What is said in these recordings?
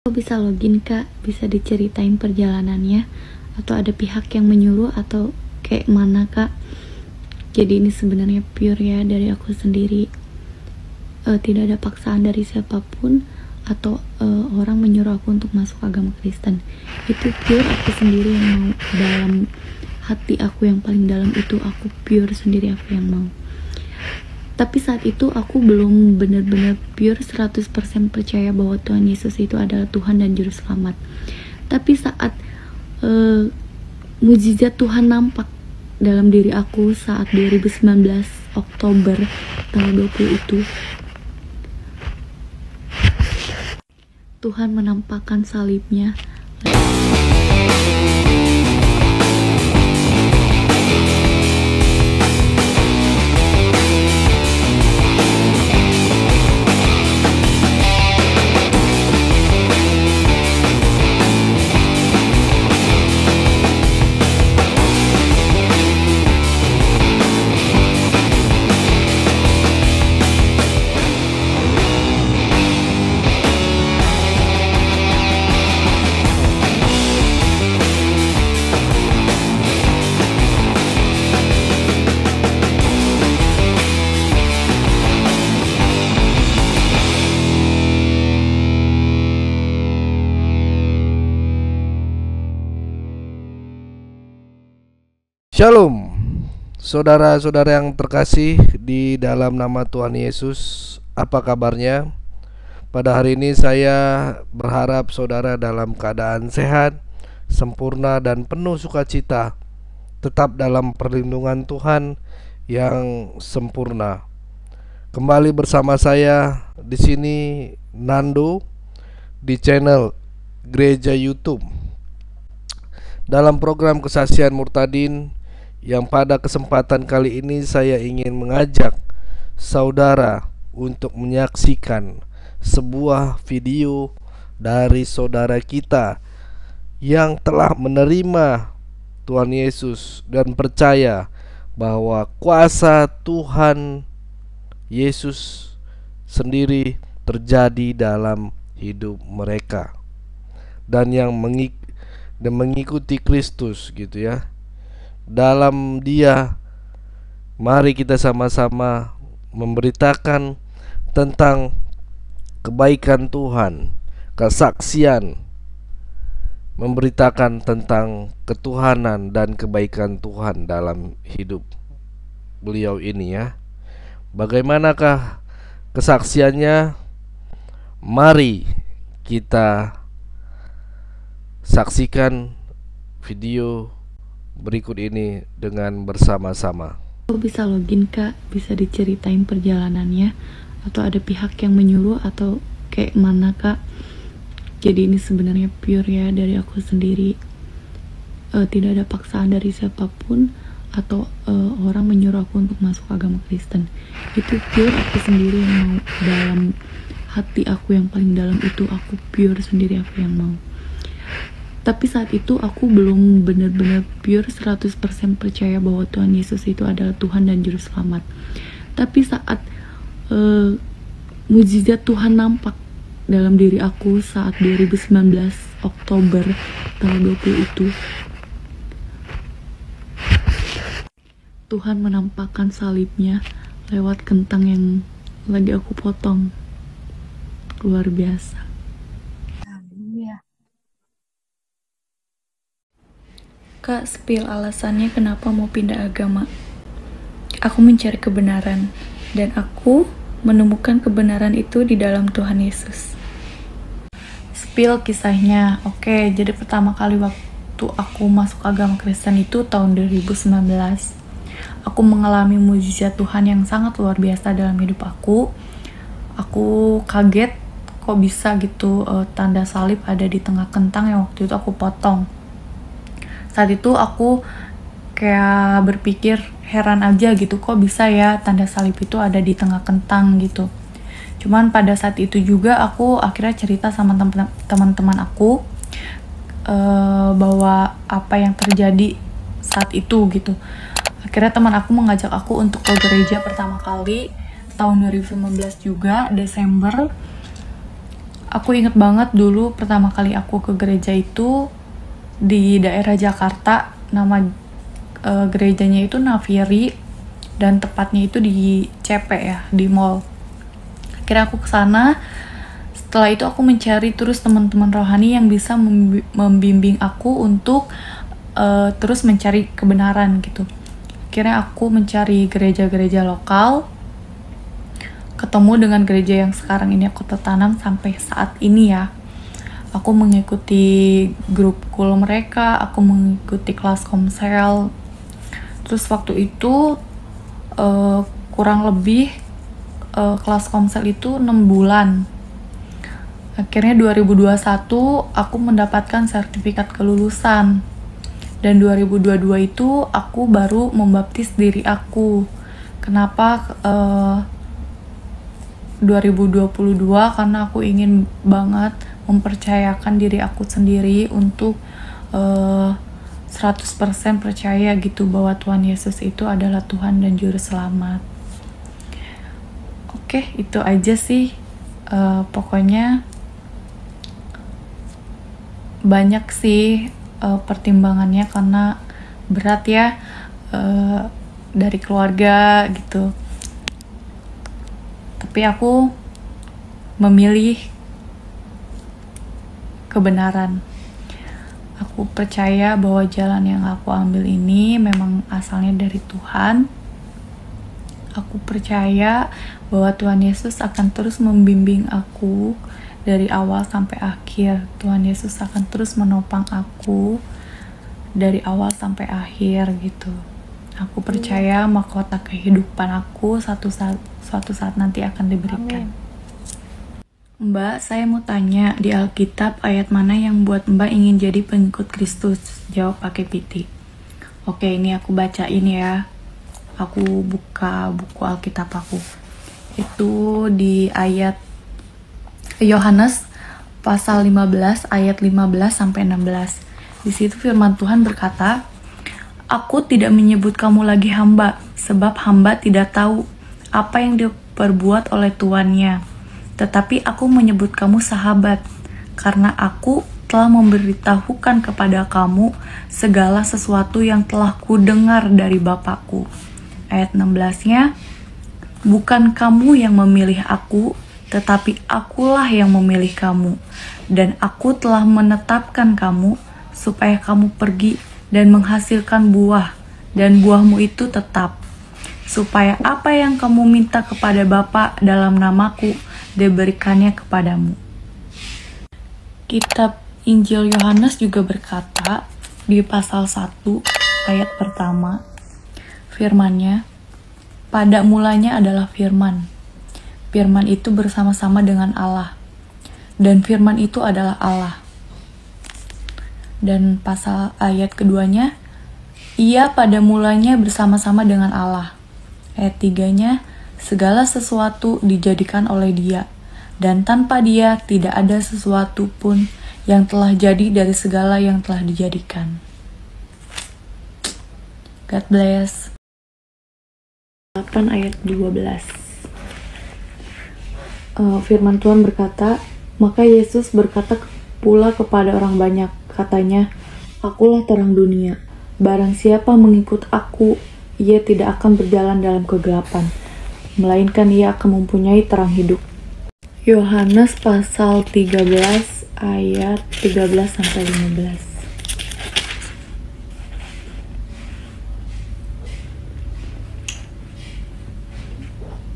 Kok bisa login kak? Bisa diceritain perjalanannya? Atau ada pihak yang menyuruh atau kayak mana kak? Jadi ini sebenarnya pure ya dari aku sendiri. Tidak ada paksaan dari siapapun atau orang menyuruh aku untuk masuk agama Kristen. Itu pure aku sendiri yang mau. Dalam hati aku yang paling dalam itu aku pure sendiri, aku yang mau. Tapi saat itu aku belum benar-benar pure 100% percaya bahwa Tuhan Yesus itu adalah Tuhan dan Juru Selamat. Tapi saat mujizat Tuhan nampak dalam diri aku saat 2019 Oktober tanggal 20 itu, Tuhan menampakkan salibnya. Shalom, saudara-saudara yang terkasih di dalam nama Tuhan Yesus. Apa kabarnya? Pada hari ini saya berharap saudara dalam keadaan sehat, sempurna dan penuh sukacita, tetap dalam perlindungan Tuhan yang sempurna. Kembali bersama saya di sini Nando di channel Gereja YouTube dalam program Kesaksian Murtadin, yang pada kesempatan kali ini saya ingin mengajak saudara untuk menyaksikan sebuah video dari saudara kita yang telah menerima Tuhan Yesus dan percaya bahwa kuasa Tuhan Yesus sendiri terjadi dalam hidup mereka, dan yang mengikuti Kristus gitu ya. Dalam Dia, mari kita sama-sama memberitakan tentang kebaikan Tuhan, kesaksian, memberitakan tentang ketuhanan dan kebaikan Tuhan dalam hidup beliau ini ya. Bagaimanakah kesaksiannya? Mari kita saksikan video berikut ini dengan bersama-sama. Kok bisa login kak? Bisa diceritain perjalanannya? Atau ada pihak yang menyuruh atau kayak mana kak? Jadi ini sebenarnya pure ya dari aku sendiri. Tidak ada paksaan dari siapapun atau orang menyuruh aku untuk masuk agama Kristen. Itu pure aku sendiri yang mau. Dalam hati aku yang paling dalam itu aku pure sendiri, aku yang mau. Tapi saat itu aku belum benar-benar pure 100% percaya bahwa Tuhan Yesus itu adalah Tuhan dan Juru Selamat. Tapi saat mujizat Tuhan nampak dalam diri aku saat 2019 Oktober tanggal 20 itu, Tuhan menampakkan salibnya lewat kentang yang lagi aku potong. Luar biasa. Kak, spill alasannya kenapa mau pindah agama. Aku mencari kebenaran, dan aku menemukan kebenaran itu di dalam Tuhan Yesus. Spill kisahnya. Oke, jadi pertama kali waktu aku masuk agama Kristen itu tahun 2019. Aku mengalami mujizat Tuhan yang sangat luar biasa dalam hidup aku. Aku kaget kok bisa gitu tanda salib ada di tengah kentang yang waktu itu aku potong. Saat itu aku kayak berpikir heran aja gitu, kok bisa ya tanda salib itu ada di tengah kentang gitu. Cuman pada saat itu juga aku akhirnya cerita sama teman-teman aku bahwa apa yang terjadi saat itu gitu. Akhirnya teman aku mengajak aku untuk ke gereja pertama kali tahun 2015 juga, Desember. Aku inget banget dulu pertama kali aku ke gereja itu di daerah Jakarta. Nama gerejanya itu Naviri, dan tepatnya itu di CP ya, di mall. Akhirnya aku kesana. Setelah itu aku mencari terus teman-teman rohani yang bisa membimbing aku untuk terus mencari kebenaran gitu. Akhirnya aku mencari gereja-gereja lokal, ketemu dengan gereja yang sekarang ini aku tertanam sampai saat ini ya. Aku mengikuti grup kul mereka, aku mengikuti kelas komsel. Terus waktu itu kurang lebih kelas komsel itu 6 bulan. Akhirnya 2021 aku mendapatkan sertifikat kelulusan. Dan 2022 itu aku baru membaptis diri aku. Kenapa 2022? Karena aku ingin banget mempercayakan diri aku sendiri untuk 100% percaya gitu bahwa Tuhan Yesus itu adalah Tuhan dan Juru Selamat. Oke, itu aja sih. Pokoknya banyak sih pertimbangannya karena berat ya, dari keluarga gitu. Tapi aku memilih kebenaran. Aku percaya bahwa jalan yang aku ambil ini memang asalnya dari Tuhan. Aku percaya bahwa Tuhan Yesus akan terus membimbing aku dari awal sampai akhir. Tuhan Yesus akan terus menopang aku dari awal sampai akhir gitu. Aku percaya mahkota kehidupan aku suatu saat nanti akan diberikan. Amin. Mbak, saya mau tanya, di Alkitab ayat mana yang buat Mbak ingin jadi pengikut Kristus? Jawab pakai piti. Oke, ini aku bacain ya. Aku buka buku Alkitab aku. Itu di ayat Yohanes pasal 15 ayat 15 sampai 16. Di situ firman Tuhan berkata, "Aku tidak menyebut kamu lagi hamba, sebab hamba tidak tahu apa yang diperbuat oleh tuannya. Tetapi aku menyebut kamu sahabat, karena aku telah memberitahukan kepada kamu segala sesuatu yang telah kudengar dari Bapakku." Ayat 16-nya, "Bukan kamu yang memilih aku, tetapi akulah yang memilih kamu, dan aku telah menetapkan kamu supaya kamu pergi dan menghasilkan buah, dan buahmu itu tetap, supaya apa yang kamu minta kepada Bapa dalam namaku diberikannya kepadamu." Kitab Injil Yohanes juga berkata di pasal 1 ayat pertama, firman-Nya, "Pada mulanya adalah firman. Firman itu bersama-sama dengan Allah, dan firman itu adalah Allah." Dan pasal ayat keduanya, "Ia pada mulanya bersama-sama dengan Allah." Ayat 3-nya, "Segala sesuatu dijadikan oleh Dia, dan tanpa Dia tidak ada sesuatu pun yang telah jadi dari segala yang telah dijadikan." God bless. 8 ayat 12. Firman Tuhan berkata, "Maka Yesus berkata pula kepada orang banyak, katanya, Akulah terang dunia. Barang siapa mengikut aku, ia tidak akan berjalan dalam kegelapan, melainkan ia akan mempunyai terang hidup." Yohanes pasal 13 ayat 13-15.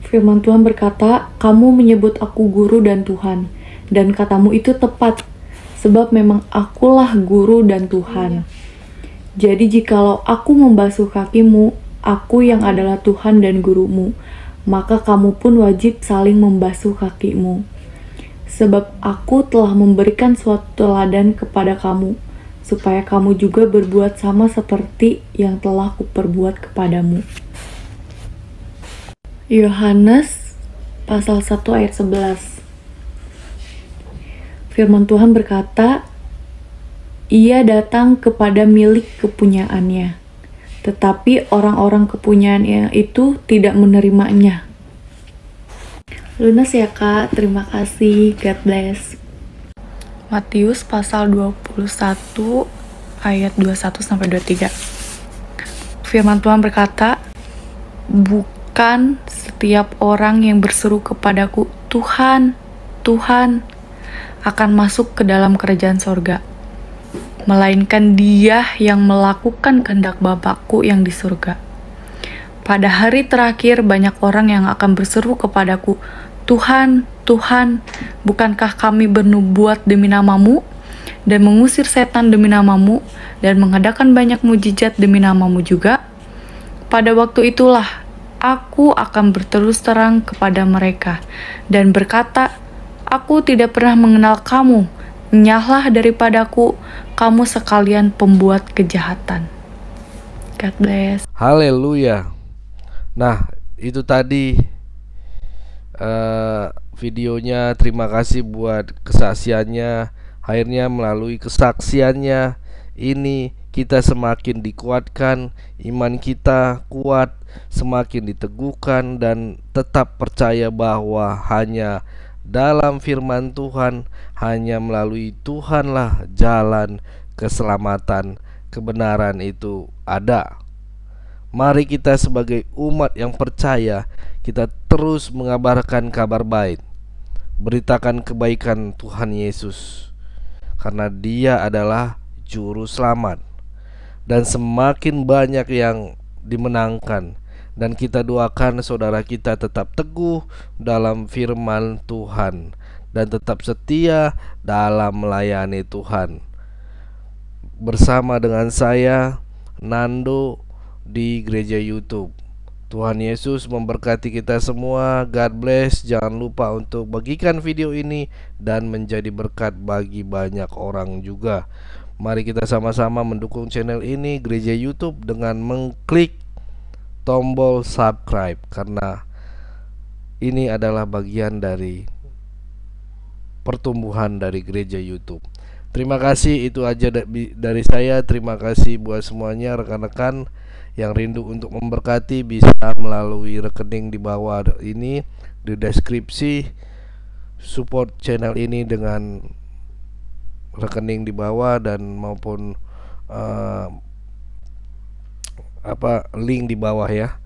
Firman Tuhan berkata, "Kamu menyebut aku guru dan Tuhan, dan katamu itu tepat, sebab memang akulah guru dan Tuhan. Jadi jikalau aku membasuh kakimu, aku yang adalah Tuhan dan gurumu, maka kamu pun wajib saling membasuh kakimu. Sebab aku telah memberikan suatu teladan kepada kamu, supaya kamu juga berbuat sama seperti yang telah kuperbuat kepadamu." Yohanes pasal 1 ayat 11. Firman Tuhan berkata, "Ia datang kepada milik kepunyaannya, tetapi orang-orang kepunyaannya itu tidak menerimanya." Lunas ya Kak, terima kasih, God bless. Matius pasal 21 ayat 21-23. Firman Tuhan berkata, bukan setiap orang yang berseru kepadaku, Tuhan, Tuhan, akan masuk ke dalam kerajaan sorga, melainkan dia yang melakukan kehendak Bapakku yang di surga. Pada hari terakhir banyak orang yang akan berseru kepadaku, Tuhan, Tuhan, bukankah kami bernubuat demi namamu, dan mengusir setan demi namamu, dan mengadakan banyak mujizat demi namamu juga? Pada waktu itulah, aku akan berterus terang kepada mereka, dan berkata, aku tidak pernah mengenal kamu, enyahlah daripadaku, kamu sekalian pembuat kejahatan. God bless. Haleluya. Nah, itu tadi videonya. Terima kasih buat kesaksiannya. Akhirnya melalui kesaksiannya ini kita semakin dikuatkan, iman kita kuat, semakin diteguhkan, dan tetap percaya bahwa hanya dalam firman Tuhan, hanya melalui Tuhanlah jalan keselamatan, kebenaran itu ada. Mari kita sebagai umat yang percaya, kita terus mengabarkan kabar baik, beritakan kebaikan Tuhan Yesus, karena Dia adalah Juru Selamat. Dan semakin banyak yang dimenangkan, dan kita doakan saudara kita tetap teguh dalam firman Tuhan dan tetap setia dalam melayani Tuhan. Bersama dengan saya, Nando, di Gereja YouTube. Tuhan Yesus memberkati kita semua. God bless. Jangan lupa untuk bagikan video ini dan menjadi berkat bagi banyak orang juga. Mari kita sama-sama mendukung channel ini, Gereja YouTube, dengan mengklik tombol subscribe, karena ini adalah bagian dari pertumbuhan dari Gereja YouTube. Terima kasih, itu aja dari saya. Terima kasih buat semuanya, rekan-rekan yang rindu untuk memberkati, bisa melalui rekening di bawah ini di deskripsi. Support channel ini dengan rekening di bawah dan maupun link di bawah ya.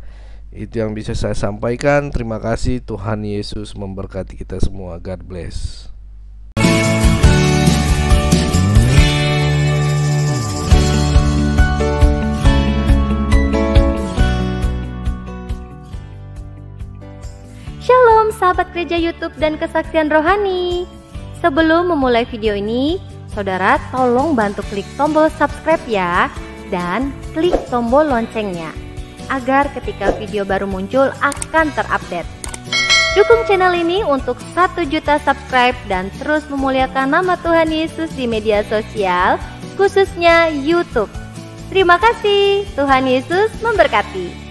Itu yang bisa saya sampaikan. Terima kasih. Tuhan Yesus memberkati kita semua. God bless. Shalom sahabat gereja YouTube dan kesaksian rohani. Sebelum memulai video ini, saudara tolong bantu klik tombol subscribe ya, dan klik tombol loncengnya agar ketika video baru muncul akan terupdate. Dukung channel ini untuk 1 juta subscribe dan terus memuliakan nama Tuhan Yesus di media sosial, khususnya YouTube. Terima kasih, Tuhan Yesus memberkati.